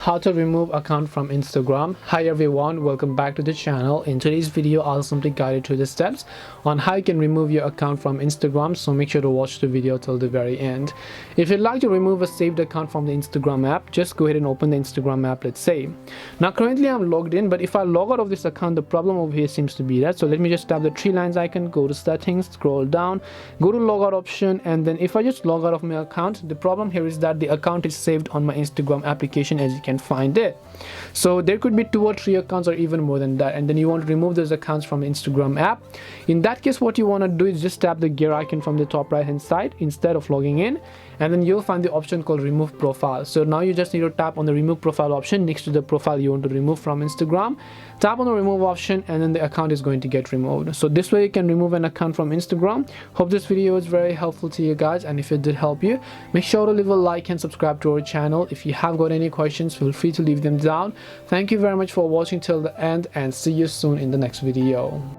How to remove account from Instagram. Hi everyone, welcome back to the channel. In today's video I'll simply guide you through the steps on how you can remove your account from Instagram, so make sure to watch the video till the very end. If you'd like to remove a saved account from the Instagram app, just go ahead and open the Instagram app. Let's say now currently I'm logged in, but if I log out of this account, the problem over here seems to be that. So let me just tap the three lines icon, go to settings, scroll down, go to logout option, and then if I just log out of my account, the problem here is that the account is saved on my Instagram application, as you can find it. So there could be 2 or 3 accounts or even more than that, and then you want to remove those accounts from the Instagram app. In that case, what you want to do is just tap the gear icon from the top right hand side instead of logging in, and then you'll find the option called remove profile. So now you just need to tap on the remove profile option next to the profile you want to remove from Instagram. Tap on the remove option and then the account is going to get removed. So this way you can remove an account from Instagram. Hope this video was very helpful to you guys, and if it did help you, make sure to leave a like and subscribe to our channel. If you have got any questions, feel free to leave them down. Thank you very much for watching till the end, and see you soon in the next video.